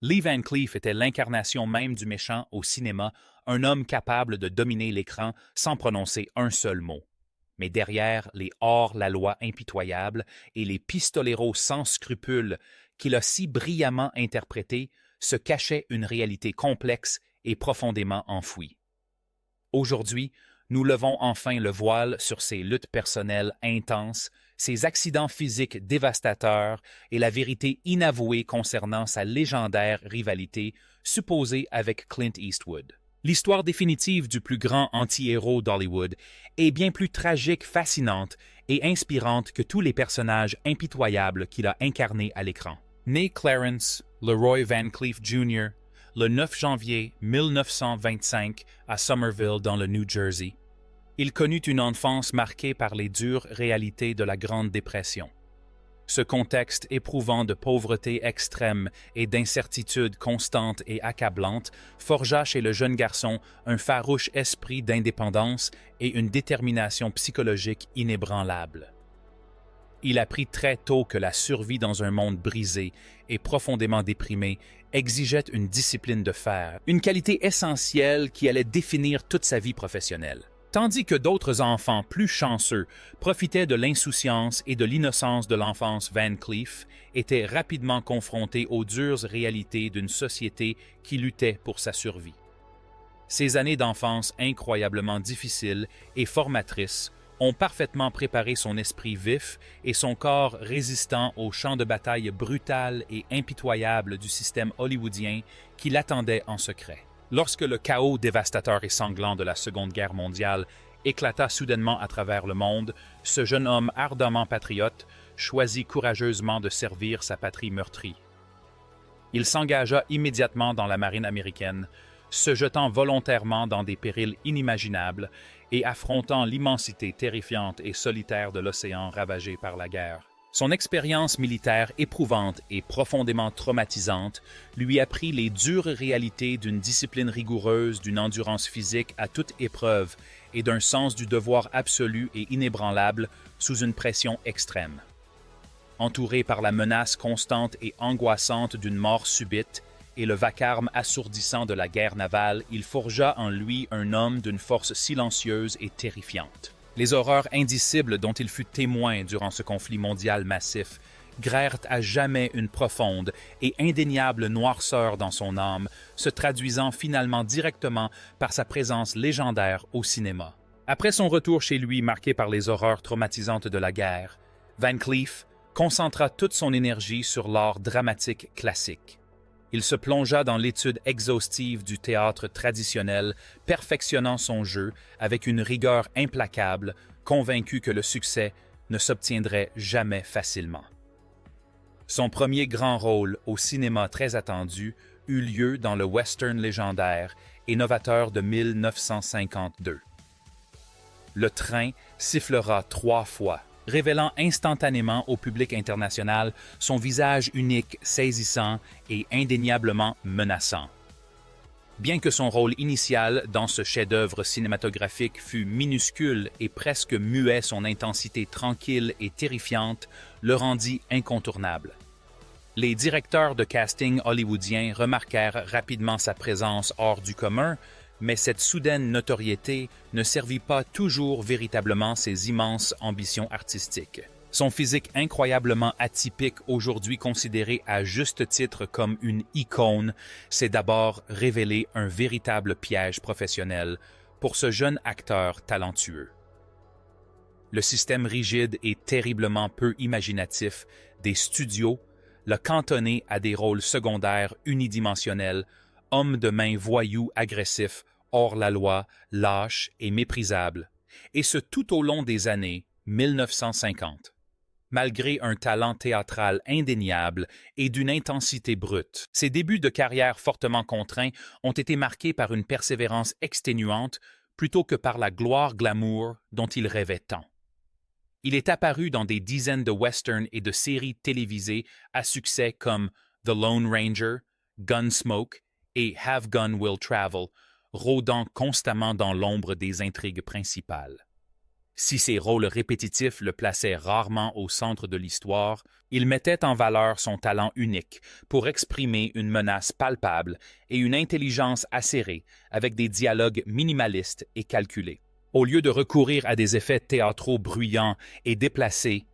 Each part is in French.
Lee Van Cleef était l'incarnation même du méchant au cinéma, un homme capable de dominer l'écran sans prononcer un seul mot. Mais derrière les hors-la-loi impitoyables et les pistoleros sans scrupules qu'il a si brillamment interprétés se cachait une réalité complexe et profondément enfouie. Aujourd'hui, nous levons enfin le voile sur ces luttes personnelles intenses, ses accidents physiques dévastateurs et la vérité inavouée concernant sa légendaire rivalité supposée avec Clint Eastwood. L'histoire définitive du plus grand anti-héros d'Hollywood est bien plus tragique, fascinante et inspirante que tous les personnages impitoyables qu'il a incarnés à l'écran. Né Clarence Leroy Van Cleef Jr. le 9 janvier 1925 à Somerville dans le New Jersey, il connut une enfance marquée par les dures réalités de la Grande Dépression. Ce contexte éprouvant de pauvreté extrême et d'incertitude constante et accablante forgea chez le jeune garçon un farouche esprit d'indépendance et une détermination psychologique inébranlable. Il apprit très tôt que la survie dans un monde brisé et profondément déprimé exigeait une discipline de fer, une qualité essentielle qui allait définir toute sa vie professionnelle. Tandis que d'autres enfants plus chanceux profitaient de l'insouciance et de l'innocence de l'enfance Van Cleef, étaient rapidement confrontés aux dures réalités d'une société qui luttait pour sa survie. Ces années d'enfance incroyablement difficiles et formatrices ont parfaitement préparé son esprit vif et son corps résistant au champ de bataille brutal et impitoyable du système hollywoodien qui l'attendait en secret. Lorsque le chaos dévastateur et sanglant de la Seconde Guerre mondiale éclata soudainement à travers le monde, ce jeune homme ardemment patriote choisit courageusement de servir sa patrie meurtrie. Il s'engagea immédiatement dans la marine américaine, se jetant volontairement dans des périls inimaginables et affrontant l'immensité terrifiante et solitaire de l'océan ravagé par la guerre. Son expérience militaire éprouvante et profondément traumatisante lui apprit les dures réalités d'une discipline rigoureuse, d'une endurance physique à toute épreuve et d'un sens du devoir absolu et inébranlable sous une pression extrême. Entouré par la menace constante et angoissante d'une mort subite et le vacarme assourdissant de la guerre navale, il forgea en lui un homme d'une force silencieuse et terrifiante. Les horreurs indicibles dont il fut témoin durant ce conflit mondial massif grèrent à jamais une profonde et indéniable noirceur dans son âme, se traduisant finalement directement par sa présence légendaire au cinéma. Après son retour chez lui marqué par les horreurs traumatisantes de la guerre, Van Cleef concentra toute son énergie sur l'art dramatique classique. Il se plongea dans l'étude exhaustive du théâtre traditionnel, perfectionnant son jeu avec une rigueur implacable, convaincu que le succès ne s'obtiendrait jamais facilement. Son premier grand rôle au cinéma très attendu eut lieu dans le western légendaire et novateur de 1952. Le train sifflera 3 fois, révélant instantanément au public international son visage unique, saisissant et indéniablement menaçant. Bien que son rôle initial dans ce chef-d'œuvre cinématographique fût minuscule et presque muet, son intensité tranquille et terrifiante le rendit incontournable. Les directeurs de casting hollywoodiens remarquèrent rapidement sa présence hors du commun, mais cette soudaine notoriété ne servit pas toujours véritablement ses immenses ambitions artistiques. Son physique incroyablement atypique, aujourd'hui considéré à juste titre comme une icône, s'est d'abord révélé un véritable piège professionnel pour ce jeune acteur talentueux. Le système rigide et terriblement peu imaginatif des studios l'a cantonné à des rôles secondaires unidimensionnels, homme de main voyou agressif, hors la loi, lâche et méprisable, et ce tout au long des années 1950. Malgré un talent théâtral indéniable et d'une intensité brute, ses débuts de carrière fortement contraints ont été marqués par une persévérance exténuante plutôt que par la gloire glamour dont il rêvait tant. Il est apparu dans des dizaines de westerns et de séries télévisées à succès comme The Lone Ranger, Gunsmoke et Have Gun Will Travel, rôdant constamment dans l'ombre des intrigues principales. Si ses rôles répétitifs le plaçaient rarement au centre de l'histoire, il mettait en valeur son talent unique pour exprimer une menace palpable et une intelligence acérée avec des dialogues minimalistes et calculés. Au lieu de recourir à des effets théâtraux bruyants et déplacés,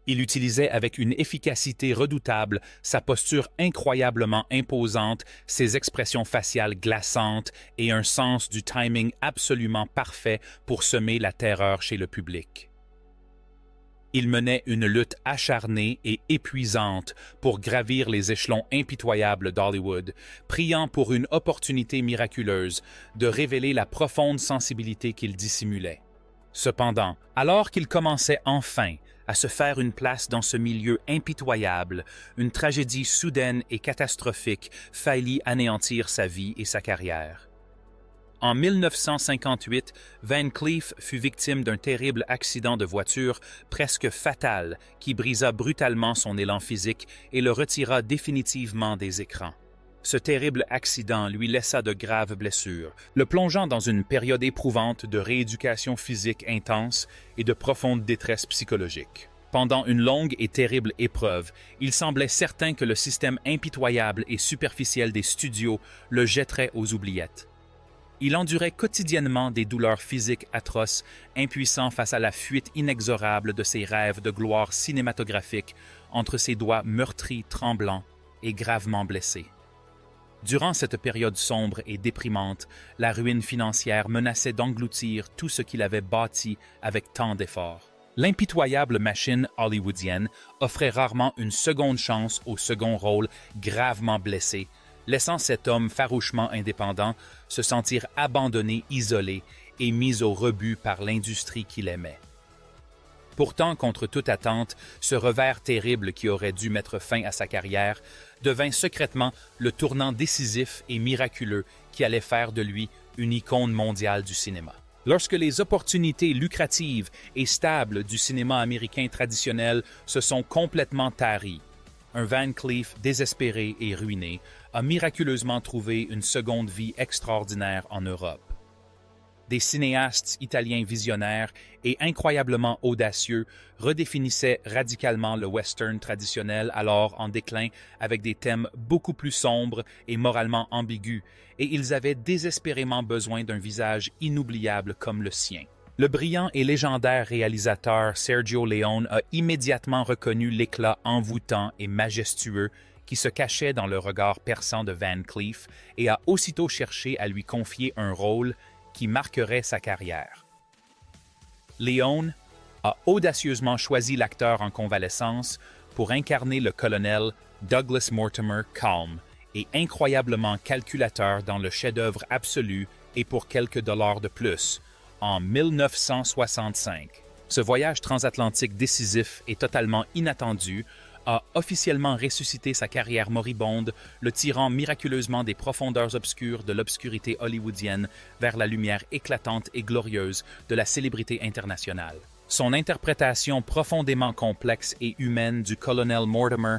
il utilisait avec une efficacité redoutable sa posture incroyablement imposante, ses expressions faciales glaçantes et un sens du timing absolument parfait pour semer la terreur chez le public. Il menait une lutte acharnée et épuisante pour gravir les échelons impitoyables d'Hollywood, priant pour une opportunité miraculeuse de révéler la profonde sensibilité qu'il dissimulait. Cependant, alors qu'il commençait enfin à se faire une place dans ce milieu impitoyable, une tragédie soudaine et catastrophique faillit anéantir sa vie et sa carrière. En 1958, Van Cleef fut victime d'un terrible accident de voiture presque fatal qui brisa brutalement son élan physique et le retira définitivement des écrans. Ce terrible accident lui laissa de graves blessures, le plongeant dans une période éprouvante de rééducation physique intense et de profonde détresse psychologique. Pendant une longue et terrible épreuve, il semblait certain que le système impitoyable et superficiel des studios le jetterait aux oubliettes. Il endurait quotidiennement des douleurs physiques atroces, impuissant face à la fuite inexorable de ses rêves de gloire cinématographique entre ses doigts meurtris, tremblants et gravement blessés. Durant cette période sombre et déprimante, la ruine financière menaçait d'engloutir tout ce qu'il avait bâti avec tant d'efforts. L'impitoyable machine hollywoodienne offrait rarement une seconde chance au second rôle gravement blessé, laissant cet homme farouchement indépendant se sentir abandonné, isolé et mis au rebut par l'industrie qu'il aimait. Pourtant, contre toute attente, ce revers terrible qui aurait dû mettre fin à sa carrière devint secrètement le tournant décisif et miraculeux qui allait faire de lui une icône mondiale du cinéma. Lorsque les opportunités lucratives et stables du cinéma américain traditionnel se sont complètement taries, un Van Cleef désespéré et ruiné a miraculeusement trouvé une seconde vie extraordinaire en Europe. Des cinéastes italiens visionnaires et incroyablement audacieux redéfinissaient radicalement le western traditionnel alors en déclin avec des thèmes beaucoup plus sombres et moralement ambigus, et ils avaient désespérément besoin d'un visage inoubliable comme le sien. Le brillant et légendaire réalisateur Sergio Leone a immédiatement reconnu l'éclat envoûtant et majestueux qui se cachait dans le regard perçant de Van Cleef et a aussitôt cherché à lui confier un rôle qui marquerait sa carrière. Leone a audacieusement choisi l'acteur en convalescence pour incarner le colonel Douglas Mortimer calme et incroyablement calculateur dans le chef-d'œuvre absolu et pour quelques dollars de plus, en 1965. Ce voyage transatlantique décisif et totalement inattendu a officiellement ressuscité sa carrière moribonde, le tirant miraculeusement des profondeurs obscures de l'obscurité hollywoodienne vers la lumière éclatante et glorieuse de la célébrité internationale. Son interprétation profondément complexe et humaine du colonel Mortimer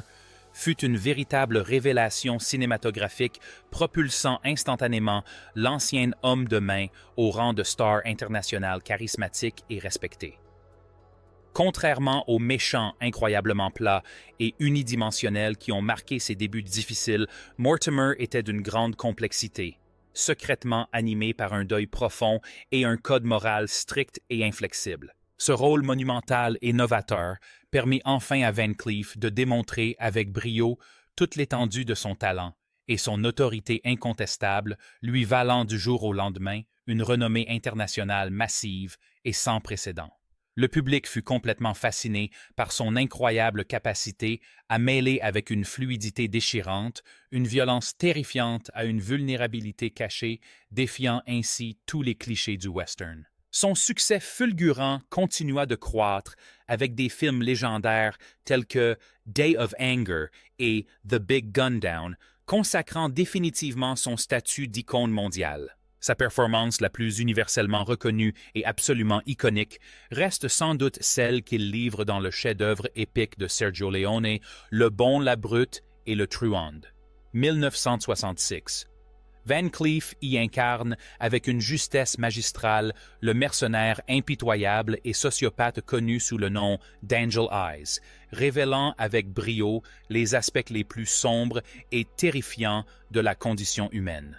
fut une véritable révélation cinématographique propulsant instantanément l'ancien homme de main au rang de star internationale charismatique et respecté. Contrairement aux méchants incroyablement plats et unidimensionnels qui ont marqué ses débuts difficiles, Mortimer était d'une grande complexité, secrètement animé par un deuil profond et un code moral strict et inflexible. Ce rôle monumental et novateur permit enfin à Van Cleef de démontrer avec brio toute l'étendue de son talent et son autorité incontestable, lui valant du jour au lendemain une renommée internationale massive et sans précédent. Le public fut complètement fasciné par son incroyable capacité à mêler avec une fluidité déchirante, une violence terrifiante à une vulnérabilité cachée, défiant ainsi tous les clichés du western. Son succès fulgurant continua de croître avec des films légendaires tels que Day of Anger et The Big Gun Down, consacrant définitivement son statut d'icône mondiale. Sa performance la plus universellement reconnue et absolument iconique reste sans doute celle qu'il livre dans le chef-d'œuvre épique de Sergio Leone, Le Bon, la Brute et le Truand. 1966. Van Cleef y incarne avec une justesse magistrale le mercenaire impitoyable et sociopathe connu sous le nom d'Angel Eyes, révélant avec brio les aspects les plus sombres et terrifiants de la condition humaine.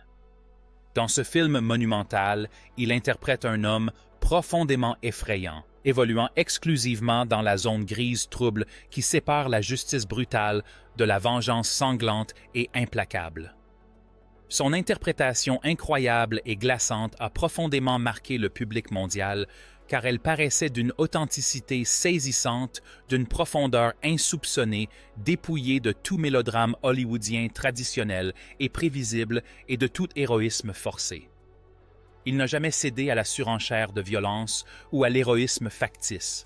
Dans ce film monumental, il interprète un homme profondément effrayant, évoluant exclusivement dans la zone grise trouble qui sépare la justice brutale de la vengeance sanglante et implacable. Son interprétation incroyable et glaçante a profondément marqué le public mondial, car elle paraissait d'une authenticité saisissante, d'une profondeur insoupçonnée, dépouillée de tout mélodrame hollywoodien traditionnel et prévisible et de tout héroïsme forcé. Il n'a jamais cédé à la surenchère de violence ou à l'héroïsme factice.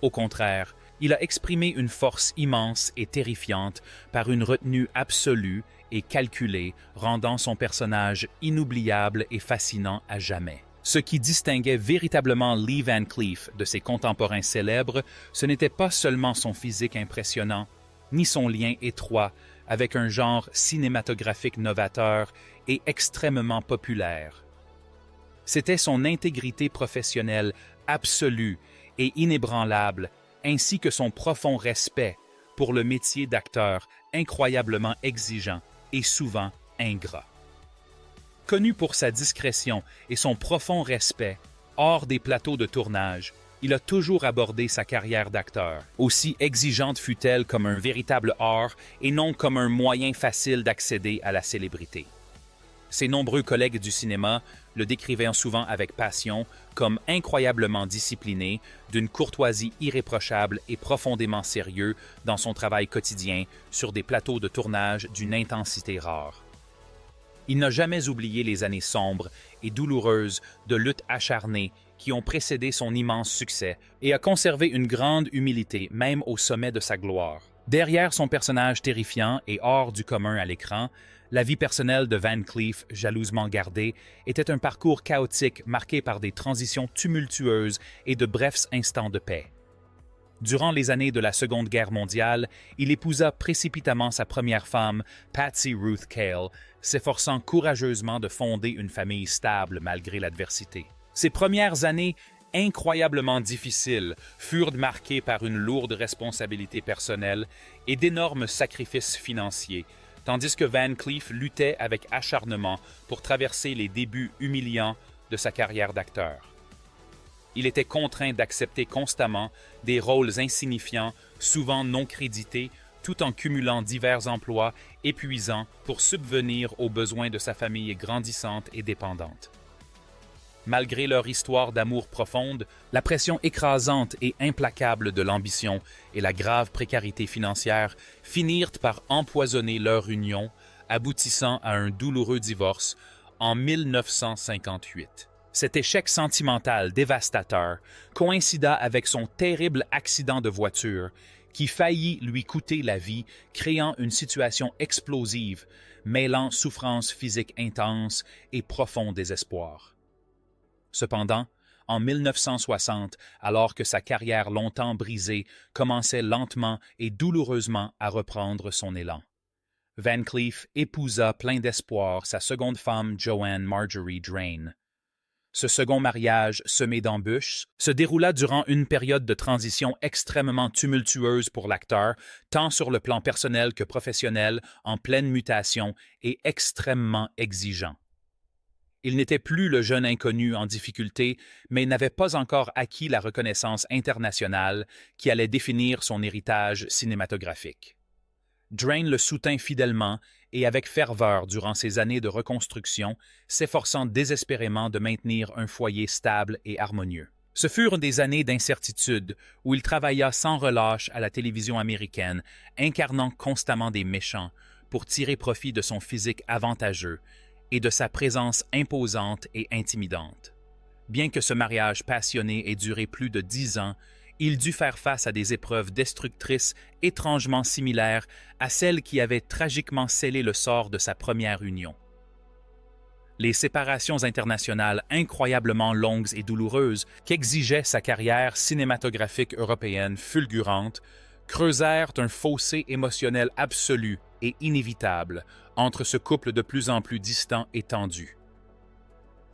Au contraire, il a exprimé une force immense et terrifiante par une retenue absolue et calculée, rendant son personnage inoubliable et fascinant à jamais. Ce qui distinguait véritablement Lee Van Cleef de ses contemporains célèbres, ce n'était pas seulement son physique impressionnant, ni son lien étroit avec un genre cinématographique novateur et extrêmement populaire. C'était son intégrité professionnelle absolue et inébranlable, ainsi que son profond respect pour le métier d'acteur incroyablement exigeant et souvent ingrat. Connu pour sa discrétion et son profond respect, hors des plateaux de tournage, il a toujours abordé sa carrière d'acteur, aussi exigeante fut-elle comme un véritable art et non comme un moyen facile d'accéder à la célébrité. Ses nombreux collègues du cinéma le décrivaient souvent avec passion comme incroyablement discipliné, d'une courtoisie irréprochable et profondément sérieux dans son travail quotidien sur des plateaux de tournage d'une intensité rare. Il n'a jamais oublié les années sombres et douloureuses de lutte acharnée qui ont précédé son immense succès et a conservé une grande humilité même au sommet de sa gloire. Derrière son personnage terrifiant et hors du commun à l'écran, la vie personnelle de Van Cleef, jalousement gardée, était un parcours chaotique marqué par des transitions tumultueuses et de brefs instants de paix. Durant les années de la Seconde Guerre mondiale, il épousa précipitamment sa première femme, Patsy Ruth Cale, s'efforçant courageusement de fonder une famille stable malgré l'adversité. Ses premières années, incroyablement difficiles, furent marquées par une lourde responsabilité personnelle et d'énormes sacrifices financiers, tandis que Van Cleef luttait avec acharnement pour traverser les débuts humiliants de sa carrière d'acteur. Il était contraint d'accepter constamment des rôles insignifiants, souvent non crédités, tout en cumulant divers emplois épuisants pour subvenir aux besoins de sa famille grandissante et dépendante. Malgré leur histoire d'amour profonde, la pression écrasante et implacable de l'ambition et la grave précarité financière finirent par empoisonner leur union, aboutissant à un douloureux divorce en 1958. Cet échec sentimental dévastateur coïncida avec son terrible accident de voiture qui faillit lui coûter la vie, créant une situation explosive, mêlant souffrance physique intense et profond désespoir. Cependant, en 1960, alors que sa carrière longtemps brisée commençait lentement et douloureusement à reprendre son élan, Van Cleef épousa plein d'espoir sa seconde femme Joanne Marjorie Drain. Ce second mariage, semé d'embûches, se déroula durant une période de transition extrêmement tumultueuse pour l'acteur, tant sur le plan personnel que professionnel, en pleine mutation et extrêmement exigeant. Il n'était plus le jeune inconnu en difficulté, mais n'avait pas encore acquis la reconnaissance internationale qui allait définir son héritage cinématographique. Drain le soutint fidèlement et avec ferveur durant ses années de reconstruction, s'efforçant désespérément de maintenir un foyer stable et harmonieux. Ce furent des années d'incertitude où il travailla sans relâche à la télévision américaine, incarnant constamment des méchants pour tirer profit de son physique avantageux et de sa présence imposante et intimidante. Bien que ce mariage passionné ait duré plus de 10 ans, il dut faire face à des épreuves destructrices étrangement similaires à celles qui avaient tragiquement scellé le sort de sa première union. Les séparations internationales incroyablement longues et douloureuses qu'exigeait sa carrière cinématographique européenne fulgurante creusèrent un fossé émotionnel absolu et inévitable entre ce couple de plus en plus distant et tendu.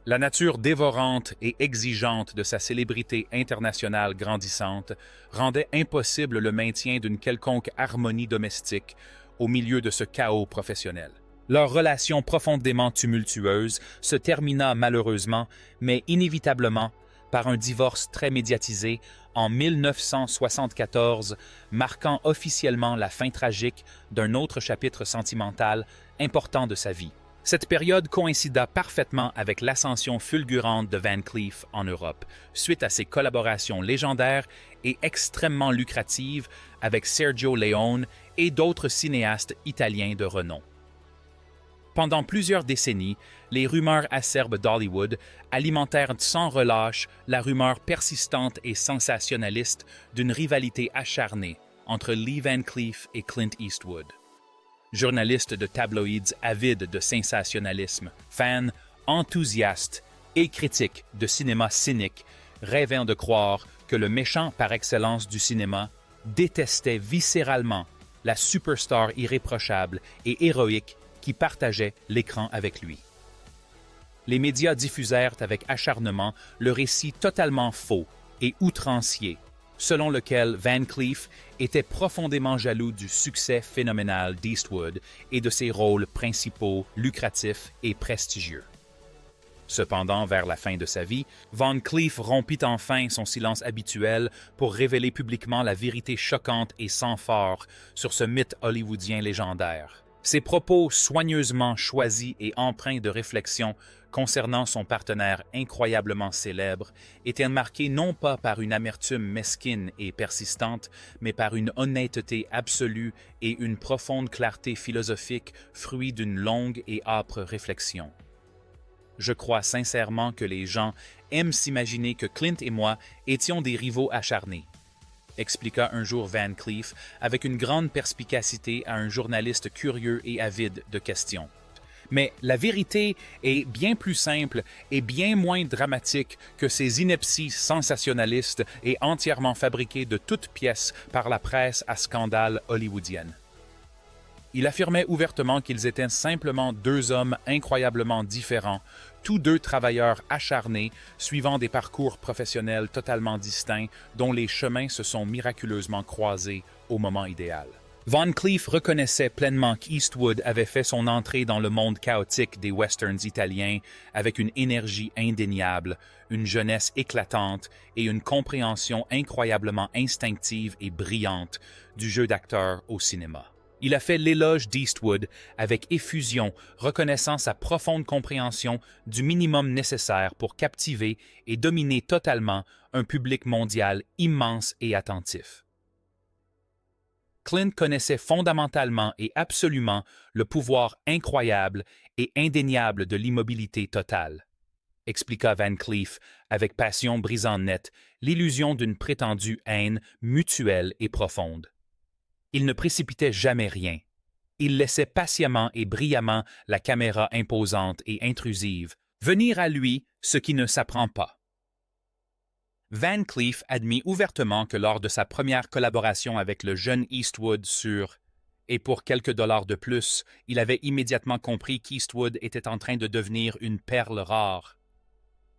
La nature dévorante et exigeante de sa célébrité internationale grandissante rendait impossible le maintien d'une quelconque harmonie domestique au milieu de ce chaos professionnel. Leur relation profondément tumultueuse se termina malheureusement, mais inévitablement, par un divorce très médiatisé en 1974, marquant officiellement la fin tragique d'un autre chapitre sentimental important de sa vie. Cette période coïncida parfaitement avec l'ascension fulgurante de Van Cleef en Europe, suite à ses collaborations légendaires et extrêmement lucratives avec Sergio Leone et d'autres cinéastes italiens de renom. Pendant plusieurs décennies, les rumeurs acerbes d'Hollywood alimentèrent sans relâche la rumeur persistante et sensationnaliste d'une rivalité acharnée entre Lee Van Cleef et Clint Eastwood. Journalistes de tabloïds avides de sensationnalisme, fans enthousiastes et critiques de cinéma cynique, rêvant de croire que le méchant par excellence du cinéma détestait viscéralement la superstar irréprochable et héroïque qui partageait l'écran avec lui. Les médias diffusèrent avec acharnement le récit totalement faux et outrancier, selon lequel Van Cleef était profondément jaloux du succès phénoménal d'Eastwood et de ses rôles principaux lucratifs et prestigieux. Cependant, vers la fin de sa vie, Van Cleef rompit enfin son silence habituel pour révéler publiquement la vérité choquante et sans fard sur ce mythe hollywoodien légendaire. Ses propos soigneusement choisis et empreints de réflexion concernant son partenaire incroyablement célèbre étaient marqués non pas par une amertume mesquine et persistante, mais par une honnêteté absolue et une profonde clarté philosophique, fruit d'une longue et âpre réflexion. Je crois sincèrement que les gens aiment s'imaginer que Clint et moi étions des rivaux acharnés, expliqua un jour Van Cleef avec une grande perspicacité à un journaliste curieux et avide de questions. Mais la vérité est bien plus simple et bien moins dramatique que ces inepties sensationnalistes et entièrement fabriquées de toutes pièces par la presse à scandale hollywoodienne. Il affirmait ouvertement qu'ils étaient simplement deux hommes incroyablement différents, tous deux travailleurs acharnés, suivant des parcours professionnels totalement distincts, dont les chemins se sont miraculeusement croisés au moment idéal. Van Cleef reconnaissait pleinement qu'Eastwood avait fait son entrée dans le monde chaotique des westerns italiens avec une énergie indéniable, une jeunesse éclatante et une compréhension incroyablement instinctive et brillante du jeu d'acteur au cinéma. Il a fait l'éloge d'Eastwood avec effusion, reconnaissant sa profonde compréhension du minimum nécessaire pour captiver et dominer totalement un public mondial immense et attentif. Clint connaissait fondamentalement et absolument le pouvoir incroyable et indéniable de l'immobilité totale, expliqua Van Cleef avec passion brisant net l'illusion d'une prétendue haine mutuelle et profonde. Il ne précipitait jamais rien. Il laissait patiemment et brillamment la caméra imposante et intrusive venir à lui ce qui ne s'apprend pas. Van Cleef admit ouvertement que lors de sa première collaboration avec le jeune Eastwood sur « Et pour quelques dollars de plus », il avait immédiatement compris qu'Eastwood était en train de devenir une perle rare.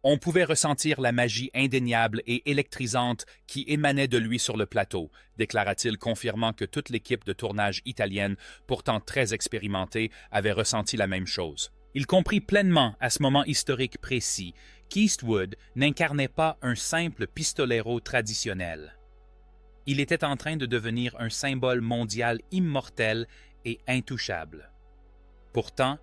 On pouvait ressentir la magie indéniable et électrisante qui émanait de lui sur le plateau, déclara-t-il, confirmant que toute l'équipe de tournage italienne, pourtant très expérimentée, avait ressenti la même chose. Il comprit pleinement, à ce moment historique précis, qu'Eastwood n'incarnait pas un simple pistolero traditionnel. Il était en train de devenir un symbole mondial immortel et intouchable. Pourtant,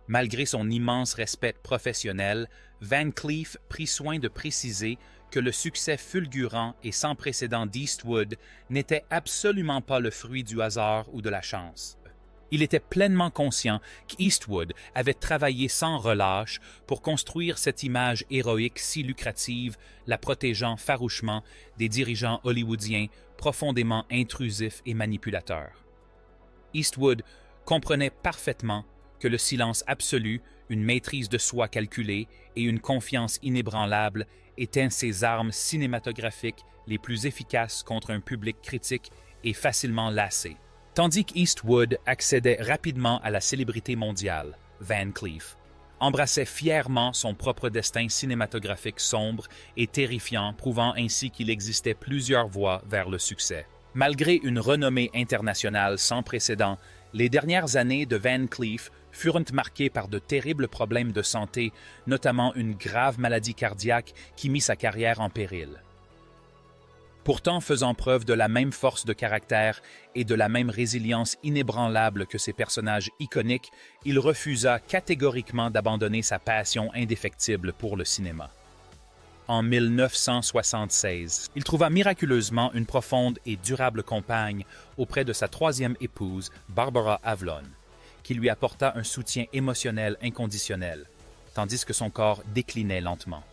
malgré son immense respect professionnel, Van Cleef prit soin de préciser que le succès fulgurant et sans précédent d'Eastwood n'était absolument pas le fruit du hasard ou de la chance. Il était pleinement conscient qu'Eastwood avait travaillé sans relâche pour construire cette image héroïque si lucrative, la protégeant farouchement des dirigeants hollywoodiens profondément intrusifs et manipulateurs. Eastwood comprenait parfaitement que le silence absolu, une maîtrise de soi calculée et une confiance inébranlable étaient ses armes cinématographiques les plus efficaces contre un public critique et facilement lassé. Tandis qu'Eastwood accédait rapidement à la célébrité mondiale, Van Cleef embrassait fièrement son propre destin cinématographique sombre et terrifiant, prouvant ainsi qu'il existait plusieurs voies vers le succès. Malgré une renommée internationale sans précédent, les dernières années de Van Cleef furent marquées par de terribles problèmes de santé, notamment une grave maladie cardiaque qui mit sa carrière en péril. Pourtant, faisant preuve de la même force de caractère et de la même résilience inébranlable que ses personnages iconiques, il refusa catégoriquement d'abandonner sa passion indéfectible pour le cinéma. En 1976, il trouva miraculeusement une profonde et durable compagne auprès de sa troisième épouse, Barbara Avlon, qui lui apporta un soutien émotionnel inconditionnel, tandis que son corps déclinait lentement.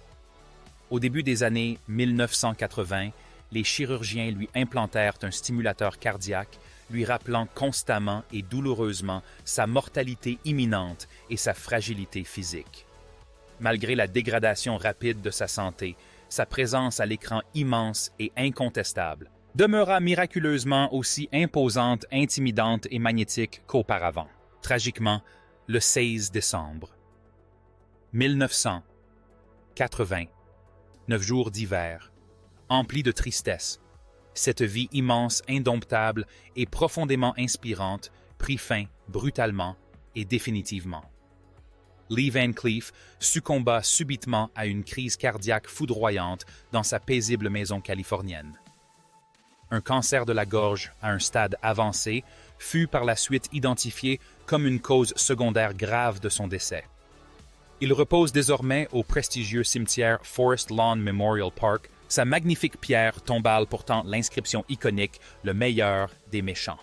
Au début des années 1980, les chirurgiens lui implantèrent un stimulateur cardiaque, lui rappelant constamment et douloureusement sa mortalité imminente et sa fragilité physique. Malgré la dégradation rapide de sa santé, sa présence à l'écran immense et incontestable demeura miraculeusement aussi imposante, intimidante et magnétique qu'auparavant. Tragiquement, le 16 décembre 1980, 9 jours d'hiver, empli de tristesse, cette vie immense, indomptable et profondément inspirante prit fin brutalement et définitivement. Lee Van Cleef succomba subitement à une crise cardiaque foudroyante dans sa paisible maison californienne. Un cancer de la gorge à un stade avancé fut par la suite identifié comme une cause secondaire grave de son décès. Il repose désormais au prestigieux cimetière Forest Lawn Memorial Park, sa magnifique pierre tombale portant l'inscription iconique « Le meilleur des méchants ».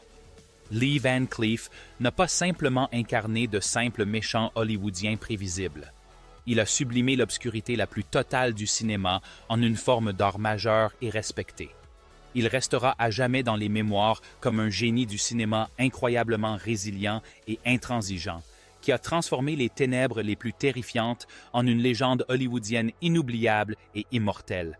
Lee Van Cleef n'a pas simplement incarné de simples méchants hollywoodiens prévisibles. Il a sublimé l'obscurité la plus totale du cinéma en une forme d'art majeur et respecté. Il restera à jamais dans les mémoires comme un génie du cinéma incroyablement résilient et intransigeant, qui a transformé les ténèbres les plus terrifiantes en une légende hollywoodienne inoubliable et immortelle.